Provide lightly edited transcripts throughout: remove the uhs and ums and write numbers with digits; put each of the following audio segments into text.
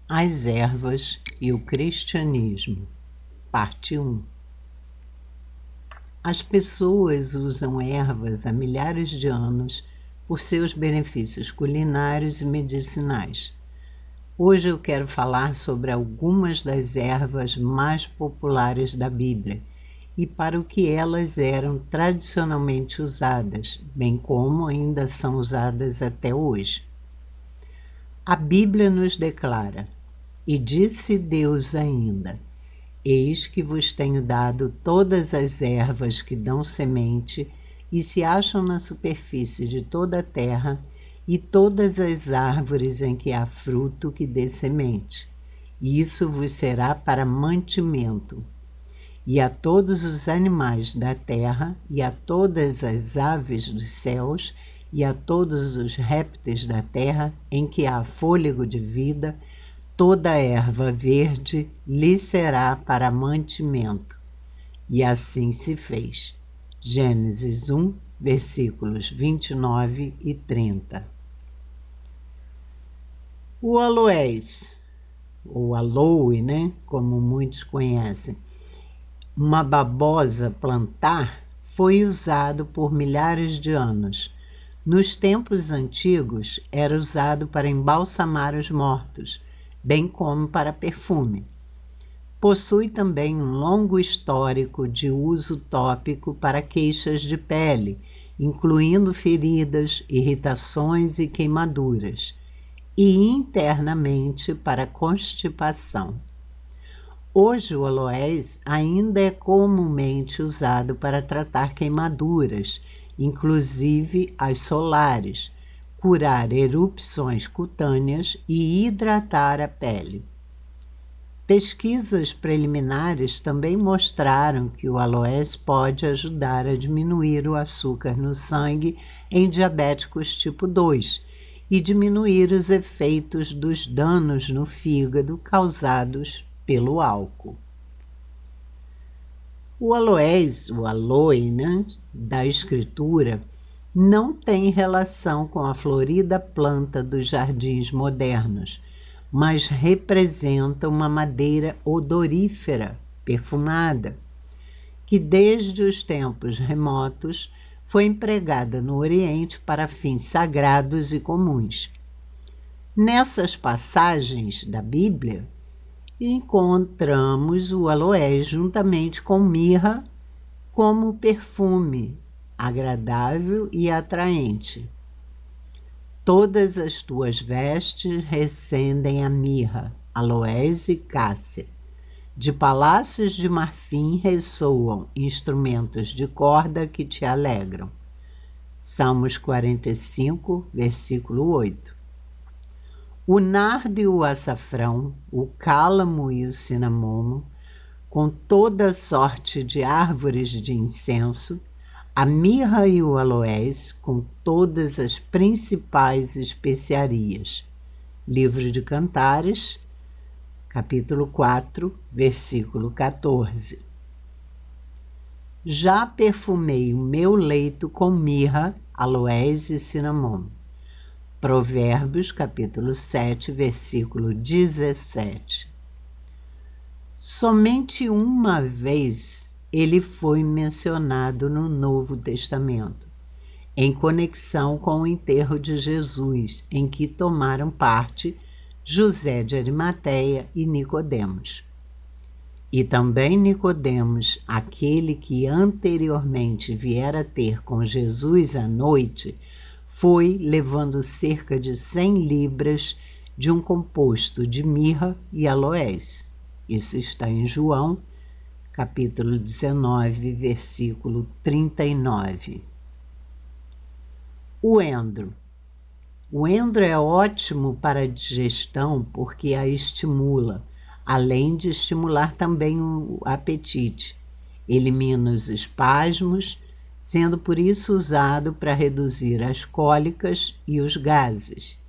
As ervas e o cristianismo, parte 1. As pessoas usam ervas há milhares de anos por seus benefícios culinários e medicinais. Hoje eu quero falar sobre algumas das ervas mais populares da Bíblia e para o que elas eram tradicionalmente usadas, bem como ainda são usadas até hoje. A Bíblia nos declara: "E disse Deus ainda: Eis que vos tenho dado todas as ervas que dão semente e se acham na superfície de toda a terra, e todas as árvores em que há fruto que dê semente. E isso vos será para mantimento. E a todos os animais da terra, e a todas as aves dos céus, e a todos os répteis da terra, em que há fôlego de vida, toda erva verde lhe será para mantimento." E assim se fez. Gênesis 1, versículos 29 e 30. O aloés, ou aloe, como muitos conhecem, uma babosa plantar, foi usado por milhares de anos. Nos tempos antigos, era usado para embalsamar os mortos, bem como para perfume. Possui também um longo histórico de uso tópico para queixas de pele, incluindo feridas, irritações e queimaduras, e internamente para constipação. Hoje o aloés ainda é comumente usado para tratar queimaduras, inclusive as solares, curar erupções cutâneas e hidratar a pele. Pesquisas preliminares também mostraram que o aloés pode ajudar a diminuir o açúcar no sangue em diabéticos tipo 2 e diminuir os efeitos dos danos no fígado causados pelo álcool. O aloés, o aloe, da escritura, não tem relação com a florida planta dos jardins modernos, mas representa uma madeira odorífera, perfumada, que desde os tempos remotos foi empregada no Oriente para fins sagrados e comuns. Nessas passagens da Bíblia, encontramos o aloés juntamente com mirra como perfume agradável e atraente. Todas as tuas vestes recendem a mirra, aloés e cássia. De palácios de marfim ressoam instrumentos de corda que te alegram. Salmos 45, versículo 8. O nardo e o açafrão, o cálamo e o cinamomo, com toda sorte de árvores de incenso, a mirra e o aloés, com todas as principais especiarias. Livro de Cantares, capítulo 4, versículo 14. Já perfumei o meu leito com mirra, aloés e cinamomo. Provérbios, capítulo 7, versículo 17. Somente uma vez ele foi mencionado no Novo Testamento, em conexão com o enterro de Jesus, em que tomaram parte José de Arimateia e Nicodemos. E também Nicodemos, aquele que anteriormente viera ter com Jesus à noite, foi levando cerca de 100 libras de um composto de mirra e aloés. Isso está em João, capítulo 19, versículo 39. O endro. O endro é ótimo para a digestão porque a estimula, além de estimular também o apetite. Elimina os espasmos, sendo por isso usado para reduzir as cólicas e os gases,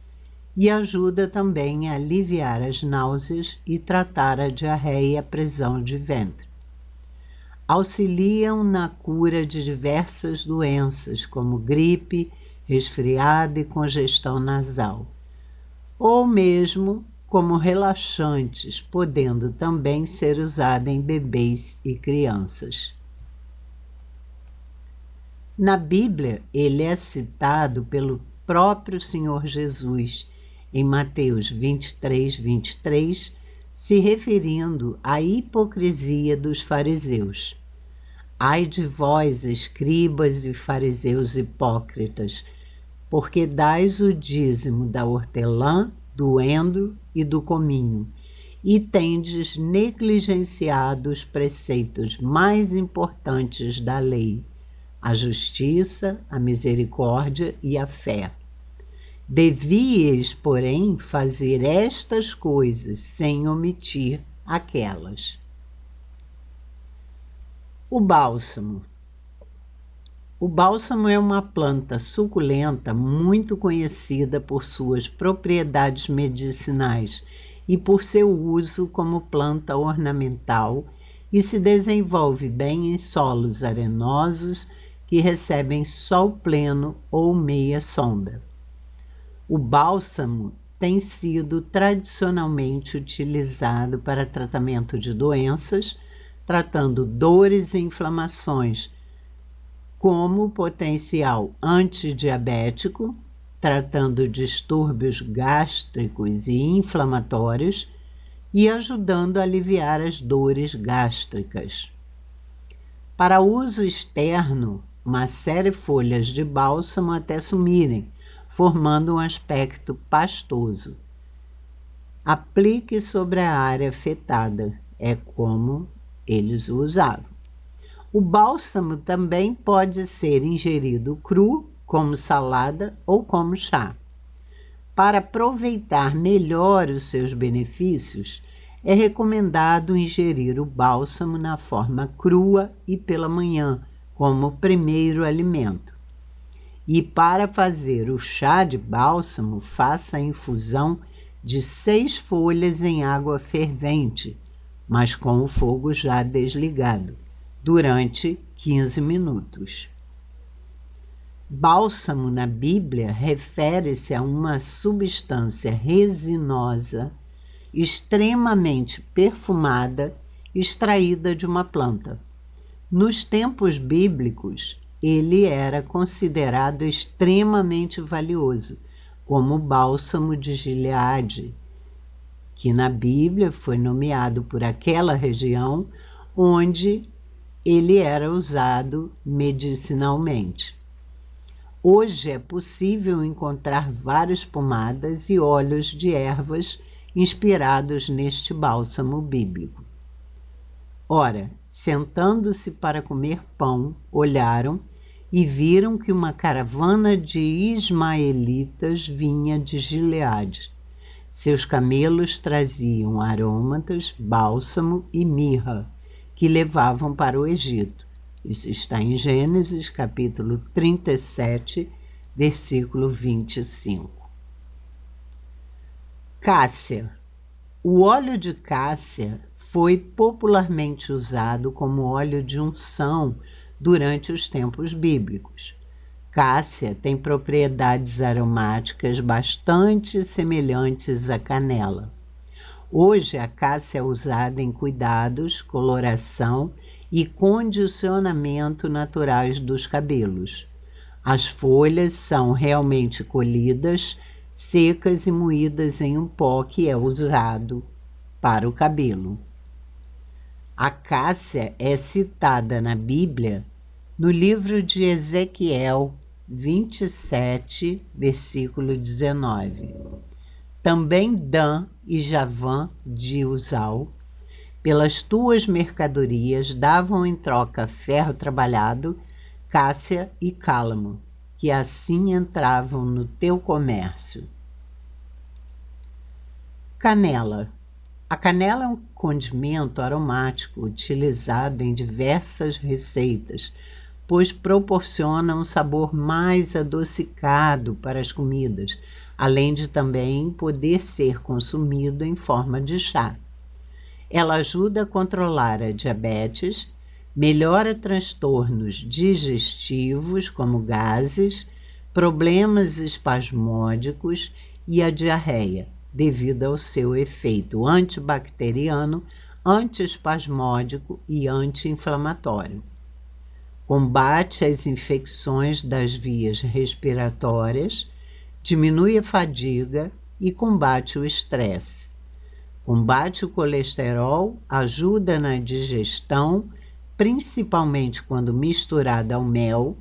e ajuda também a aliviar as náuseas e tratar a diarreia e a prisão de ventre. Auxiliam na cura de diversas doenças, como gripe, resfriado e congestão nasal, ou mesmo como relaxantes, podendo também ser usada em bebês e crianças. Na Bíblia, ele é citado pelo próprio Senhor Jesus, em Mateus 23, se referindo à hipocrisia dos fariseus. Ai de vós, escribas e fariseus hipócritas, porque dais o dízimo da hortelã, do endro e do cominho, e tendes negligenciado os preceitos mais importantes da lei, a justiça, a misericórdia e a fé. Devíeis, porém, fazer estas coisas sem omitir aquelas. O bálsamo. O bálsamo é uma planta suculenta muito conhecida por suas propriedades medicinais e por seu uso como planta ornamental, e se desenvolve bem em solos arenosos que recebem sol pleno ou meia sombra. O bálsamo tem sido tradicionalmente utilizado para tratamento de doenças, tratando dores e inflamações, como potencial antidiabético, tratando distúrbios gástricos e inflamatórios e ajudando a aliviar as dores gástricas. Para uso externo, macere folhas de bálsamo até sumirem, formando um aspecto pastoso. Aplique sobre a área afetada, é como eles o usavam. O bálsamo também pode ser ingerido cru, como salada ou como chá. Para aproveitar melhor os seus benefícios, é recomendado ingerir o bálsamo na forma crua e pela manhã, como primeiro alimento. E para fazer o chá de bálsamo, faça a infusão de 6 folhas em água fervente, mas com o fogo já desligado, durante 15 minutos. Bálsamo na Bíblia refere-se a uma substância resinosa, extremamente perfumada, extraída de uma planta. Nos tempos bíblicos, ele era considerado extremamente valioso, como o bálsamo de Gileade, que na Bíblia foi nomeado por aquela região onde ele era usado medicinalmente. Hoje é possível encontrar várias pomadas e óleos de ervas inspirados neste bálsamo bíblico. Ora, sentando-se para comer pão, olharam e viram que uma caravana de ismaelitas vinha de Gileade. Seus camelos traziam aromatas, bálsamo e mirra, que levavam para o Egito. Isso está em Gênesis, capítulo 37, versículo 25. Cássia. O óleo de cássia foi popularmente usado como óleo de unção durante os tempos bíblicos. Cássia tem propriedades aromáticas bastante semelhantes à canela. Hoje, a cássia é usada em cuidados, coloração e condicionamento naturais dos cabelos. As folhas são realmente colhidas, secas e moídas em um pó que é usado para o cabelo. A cássia é citada na Bíblia no livro de Ezequiel 27, versículo 19. Também Dan e Javã de Uzal, pelas tuas mercadorias, davam em troca ferro trabalhado, cássia e cálamo, que assim entravam no teu comércio. Canela. A canela é um condimento aromático utilizado em diversas receitas, pois proporciona um sabor mais adocicado para as comidas, além de também poder ser consumido em forma de chá. Ela ajuda a controlar a diabetes, melhora transtornos digestivos como gases, problemas espasmódicos e a diarreia, devido ao seu efeito antibacteriano, antiespasmódico e anti-inflamatório. Combate as infecções das vias respiratórias, diminui a fadiga e combate o estresse. Combate o colesterol, ajuda na digestão, principalmente quando misturada ao mel,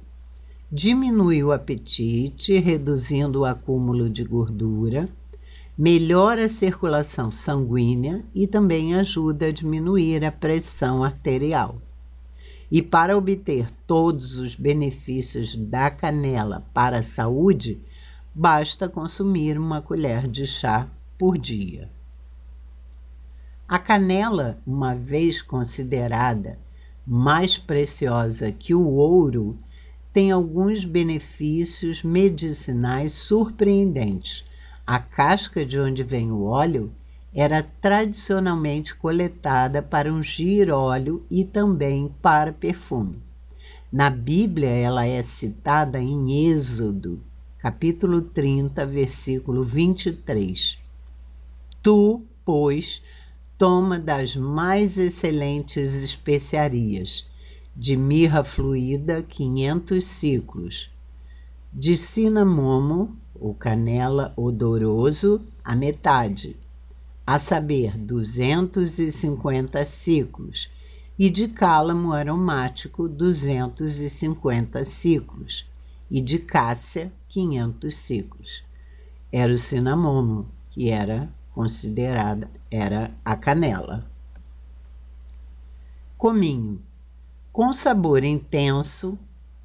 diminui o apetite, reduzindo o acúmulo de gordura, melhora a circulação sanguínea e também ajuda a diminuir a pressão arterial. E para obter todos os benefícios da canela para a saúde, basta consumir uma colher de chá por dia. A canela, uma vez considerada mais preciosa que o ouro, tem alguns benefícios medicinais surpreendentes. A casca de onde vem o óleo era tradicionalmente coletada para ungir óleo e também para perfume. Na Bíblia, ela é citada em Êxodo, capítulo 30, versículo 23. Tu, pois, toma das mais excelentes especiarias, de mirra fluída 500 ciclos, de cinamomo, ou canela odoroso, a metade, a saber, 250 ciclos, e de cálamo aromático, 250 ciclos, e de cássia, 500 ciclos. Era o cinamomo, que era a canela. Cominho. Com sabor intenso,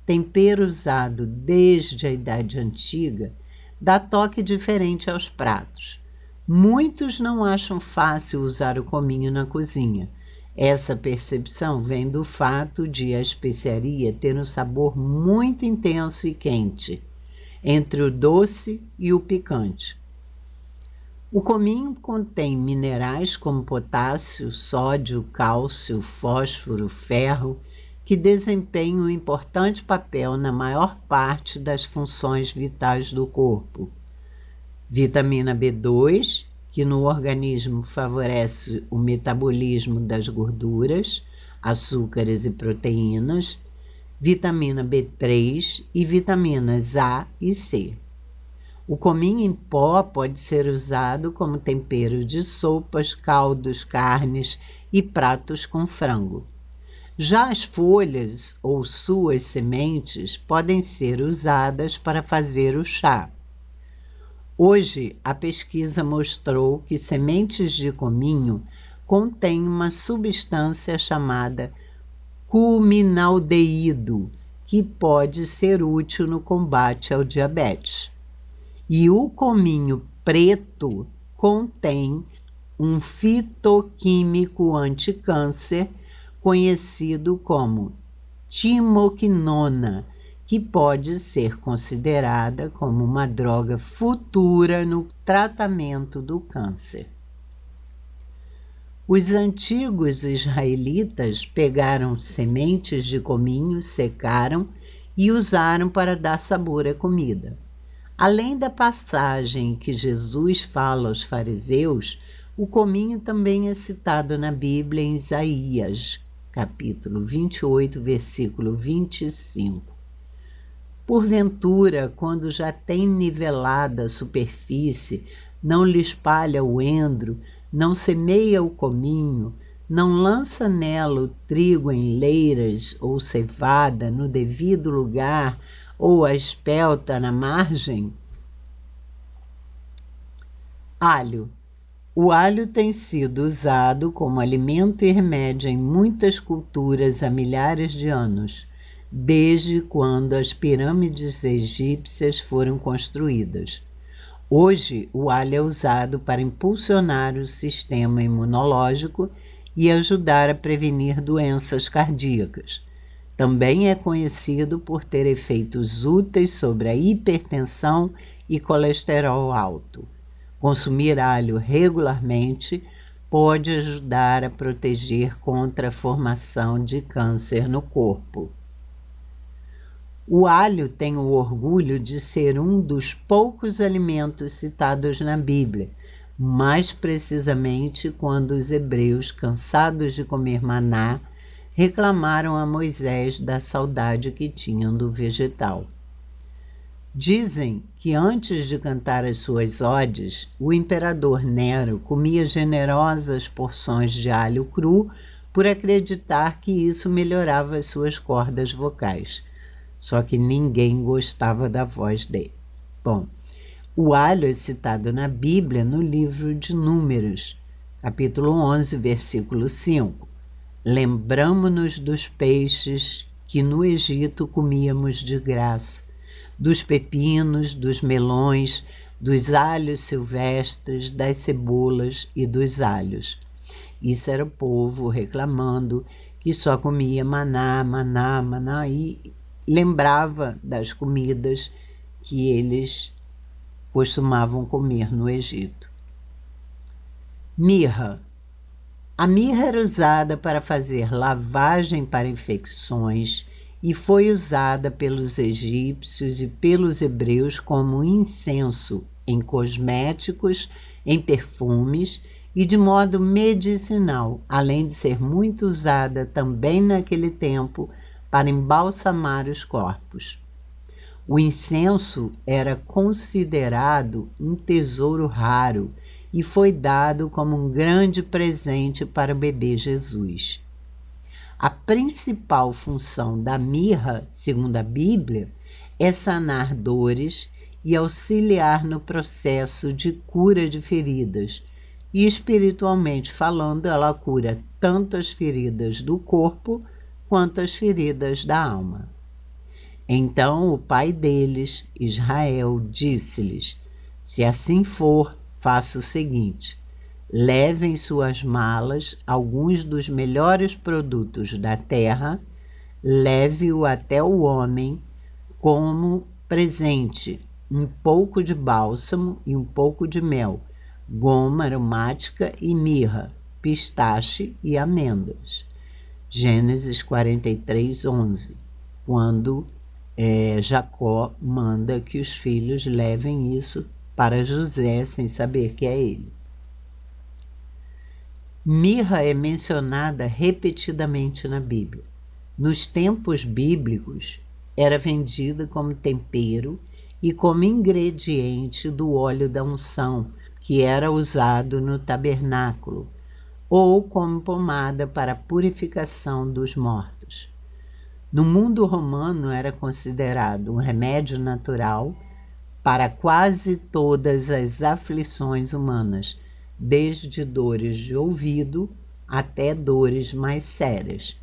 tempero usado desde a Idade Antiga, dá toque diferente aos pratos. Muitos não acham fácil usar o cominho na cozinha. Essa percepção vem do fato de a especiaria ter um sabor muito intenso e quente, entre o doce e o picante. O cominho contém minerais como potássio, sódio, cálcio, fósforo, ferro, que desempenham um importante papel na maior parte das funções vitais do corpo. Vitamina B2, que no organismo favorece o metabolismo das gorduras, açúcares e proteínas, vitamina B3 e vitaminas A e C. O cominho em pó pode ser usado como tempero de sopas, caldos, carnes e pratos com frango. Já as folhas ou suas sementes podem ser usadas para fazer o chá. Hoje, a pesquisa mostrou que sementes de cominho contêm uma substância chamada cuminaldeído, que pode ser útil no combate ao diabetes. E o cominho preto contém um fitoquímico anticâncer conhecido como timoquinona, que pode ser considerada como uma droga futura no tratamento do câncer. Os antigos israelitas pegaram sementes de cominho, secaram e usaram para dar sabor à comida. Além da passagem que Jesus fala aos fariseus, o cominho também é citado na Bíblia em Isaías, capítulo 28, versículo 25. Porventura, quando já tem nivelada a superfície, não lhe espalha o endro, não semeia o cominho, não lança nela o trigo em leiras ou cevada no devido lugar, ou a espelta na margem? Alho. O alho tem sido usado como alimento e remédio em muitas culturas há milhares de anos, desde quando as pirâmides egípcias foram construídas. Hoje, o alho é usado para impulsionar o sistema imunológico e ajudar a prevenir doenças cardíacas. Também é conhecido por ter efeitos úteis sobre a hipertensão e colesterol alto. Consumir alho regularmente pode ajudar a proteger contra a formação de câncer no corpo. O alho tem o orgulho de ser um dos poucos alimentos citados na Bíblia, mais precisamente quando os hebreus, cansados de comer maná, reclamaram a Moisés da saudade que tinham do vegetal. Dizem que antes de cantar as suas odes, o imperador Nero comia generosas porções de alho cru por acreditar que isso melhorava as suas cordas vocais. Só que ninguém gostava da voz dele. Bom, o alho é citado na Bíblia no livro de Números, capítulo 11, versículo 5. Lembramo-nos dos peixes que no Egito comíamos de graça, dos pepinos, dos melões, dos alhos silvestres, das cebolas e dos alhos. Isso era o povo reclamando que só comia maná, maná, maná e lembrava das comidas que eles costumavam comer no Egito. Mirra. A mirra era usada para fazer lavagem para infecções e foi usada pelos egípcios e pelos hebreus como incenso em cosméticos, em perfumes e de modo medicinal, além de ser muito usada também naquele tempo para embalsamar os corpos. O incenso era considerado um tesouro raro e foi dado como um grande presente para o bebê Jesus. A principal função da mirra, segundo a Bíblia, é sanar dores e auxiliar no processo de cura de feridas. E espiritualmente falando, ela cura tanto as feridas do corpo quanto as feridas da alma. Então o pai deles, Israel, disse-lhes: se assim for, faça o seguinte: levem suas malas alguns dos melhores produtos da terra, leve-o até o homem como presente, um pouco de bálsamo e um pouco de mel, goma aromática e mirra, pistache e amêndoas. Gênesis 43, 11, quando Jacó manda que os filhos levem isso para José sem saber que é ele. Mirra é mencionada repetidamente na Bíblia. Nos tempos bíblicos, era vendida como tempero e como ingrediente do óleo da unção, que era usado no tabernáculo, ou como pomada para a purificação dos mortos. No mundo romano, era considerado um remédio natural para quase todas as aflições humanas, desde dores de ouvido até dores mais sérias.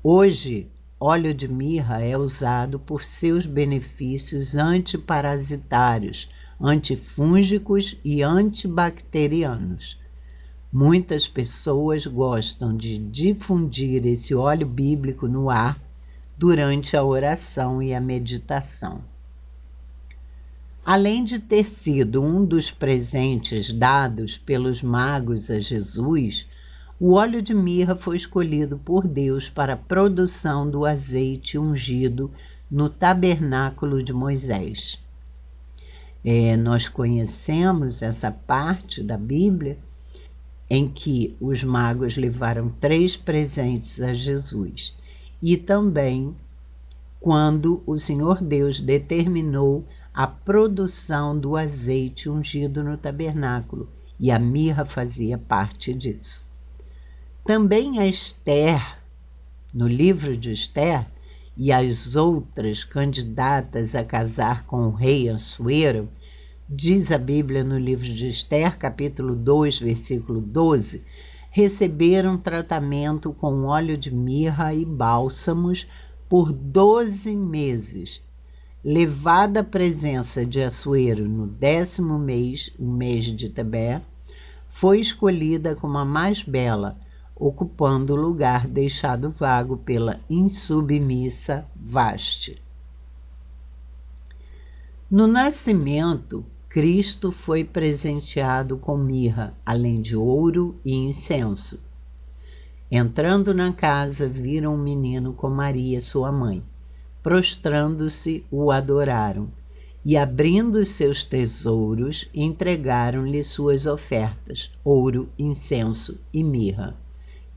Hoje, óleo de mirra é usado por seus benefícios antiparasitários, antifúngicos e antibacterianos. Muitas pessoas gostam de difundir esse óleo bíblico no ar durante a oração e a meditação. Além de ter sido um dos presentes dados pelos magos a Jesus, o óleo de mirra foi escolhido por Deus para a produção do azeite ungido no tabernáculo de Moisés. Nós conhecemos essa parte da Bíblia em que os magos levaram 3 presentes a Jesus e também quando o Senhor Deus determinou a produção do azeite ungido no tabernáculo, e a mirra fazia parte disso. Também a Esther, no livro de Esther, e as outras candidatas a casar com o rei Assuero, diz a Bíblia no livro de Esther, capítulo 2, versículo 12, receberam tratamento com óleo de mirra e bálsamos por 12 meses, levada à presença de Assuero no 10º mês, o mês de Tebé, foi escolhida como a mais bela, ocupando o lugar deixado vago pela insubmissa Vaste. No nascimento, Cristo foi presenteado com mirra, além de ouro e incenso. Entrando na casa, viram um menino com Maria, sua mãe. Prostrando-se, o adoraram. E abrindo os seus tesouros, entregaram-lhe suas ofertas, ouro, incenso e mirra.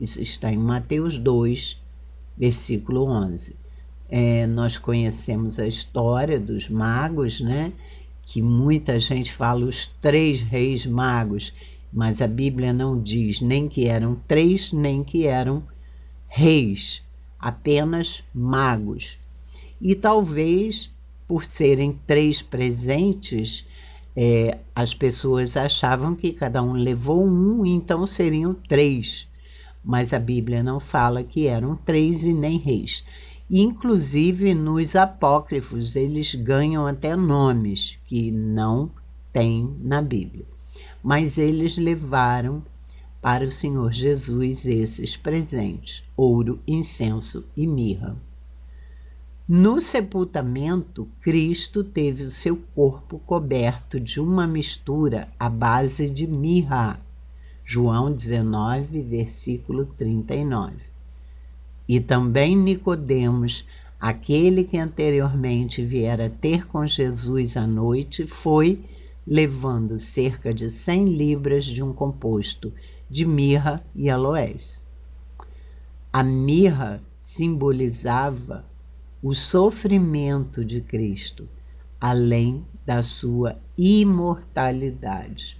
Isso está em Mateus 2, versículo 11. Nós conhecemos a história dos magos, né? Que muita gente fala os 3 reis magos, mas a Bíblia não diz nem que eram 3, nem que eram reis, apenas magos. E talvez, por serem 3 presentes, as pessoas achavam que cada um levou um, então seriam 3. Mas a Bíblia não fala que eram 3 e nem reis. Inclusive, nos apócrifos, eles ganham até nomes que não tem na Bíblia. Mas eles levaram para o Senhor Jesus esses presentes, ouro, incenso e mirra. No sepultamento, Cristo teve o seu corpo coberto de uma mistura à base de mirra. João 19, versículo 39. E também Nicodemos, aquele que anteriormente viera ter com Jesus à noite, foi levando cerca de 100 libras de um composto de mirra e aloés. A mirra simbolizava o sofrimento de Cristo, além da sua imortalidade.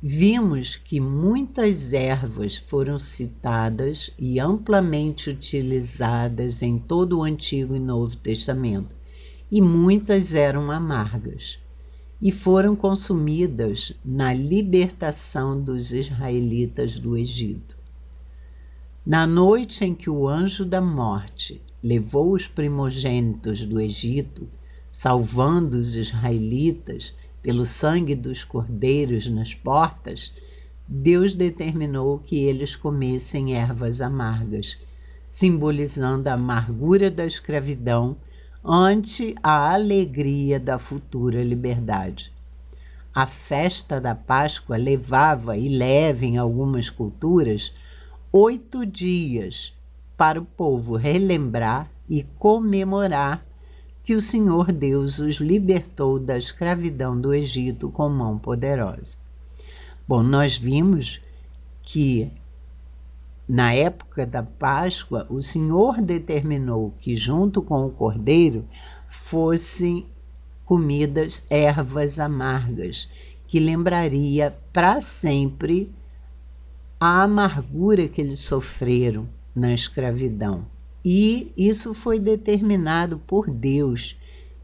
Vimos que muitas ervas foram citadas e amplamente utilizadas em todo o Antigo e Novo Testamento, e muitas eram amargas, e foram consumidas na libertação dos israelitas do Egito. Na noite em que o anjo da morte levou os primogênitos do Egito, salvando os israelitas pelo sangue dos cordeiros nas portas, Deus determinou que eles comessem ervas amargas, simbolizando a amargura da escravidão ante a alegria da futura liberdade. A festa da Páscoa levava e leva em algumas culturas 8 dias para o povo relembrar e comemorar que o Senhor Deus os libertou da escravidão do Egito com mão poderosa. Bom, nós vimos que na época da Páscoa o Senhor determinou que junto com o cordeiro fossem comidas ervas amargas, que lembraria para sempre a amargura que eles sofreram na escravidão. E isso foi determinado por Deus,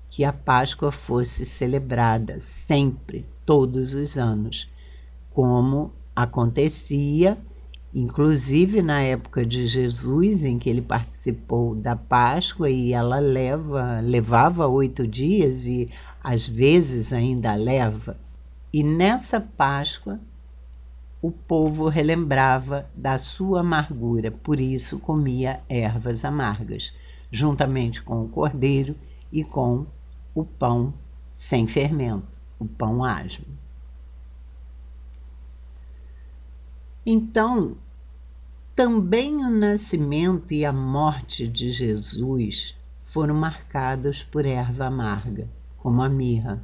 que a Páscoa fosse celebrada sempre, todos os anos, como acontecia, inclusive na época de Jesus, em que ele participou da Páscoa, e ela levava 8 dias e às vezes ainda leva. E nessa Páscoa, o povo relembrava da sua amargura, por isso comia ervas amargas, juntamente com o cordeiro e com o pão sem fermento, o pão asmo. Então, também o nascimento e a morte de Jesus foram marcados por erva amarga, como a mirra,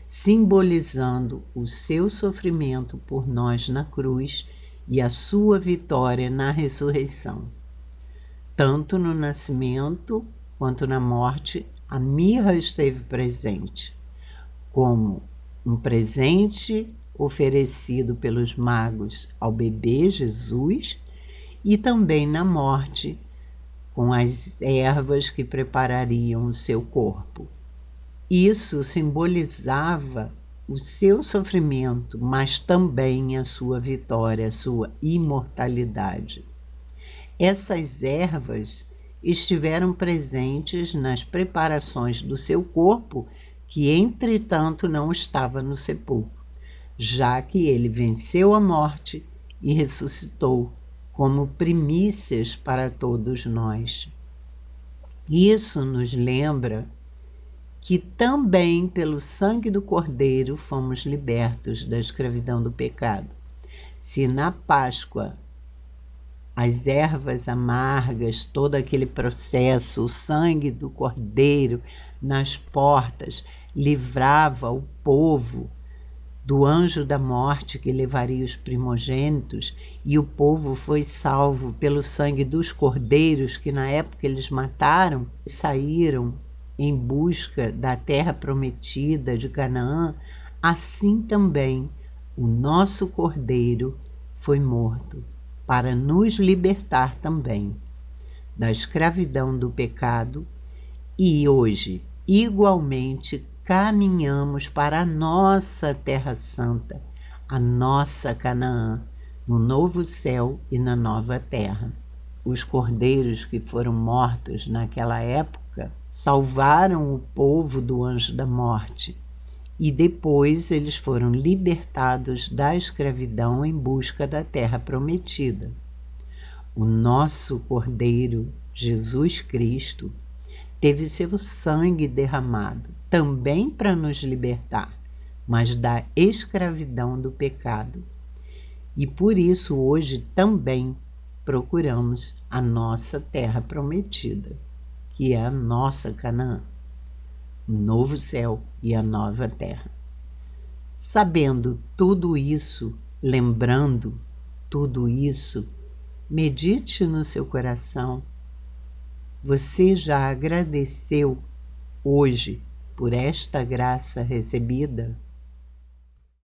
simbolizando o seu sofrimento por nós na cruz e a sua vitória na ressurreição. Tanto no nascimento quanto na morte, a mirra esteve presente, como um presente oferecido pelos magos ao bebê Jesus, e também na morte, com as ervas que preparariam o seu corpo. Isso simbolizava o seu sofrimento, mas também a sua vitória, a sua imortalidade. Essas ervas estiveram presentes nas preparações do seu corpo, que entretanto não estava no sepulcro, já que ele venceu a morte e ressuscitou como primícias para todos nós. Isso nos lembra que também pelo sangue do Cordeiro fomos libertos da escravidão do pecado. Se na Páscoa as ervas amargas, todo aquele processo, o sangue do Cordeiro nas portas, livrava o povo do anjo da morte que levaria os primogênitos, e o povo foi salvo pelo sangue dos cordeiros que na época eles mataram e saíram em busca da terra prometida de Canaã, assim também o nosso cordeiro foi morto para nos libertar também da escravidão do pecado, e hoje igualmente caminhamos para a nossa Terra Santa, a nossa Canaã, no novo céu e na nova terra. Os cordeiros que foram mortos naquela época salvaram o povo do anjo da morte, e depois eles foram libertados da escravidão em busca da terra prometida. O nosso Cordeiro, Jesus Cristo, teve seu sangue derramado, também para nos libertar, mas da escravidão do pecado. E por isso hoje também procuramos a nossa terra prometida, que é a nossa Canaã, o novo céu e a nova terra. Sabendo tudo isso, lembrando tudo isso, medite no seu coração. Você já agradeceu hoje por esta graça recebida?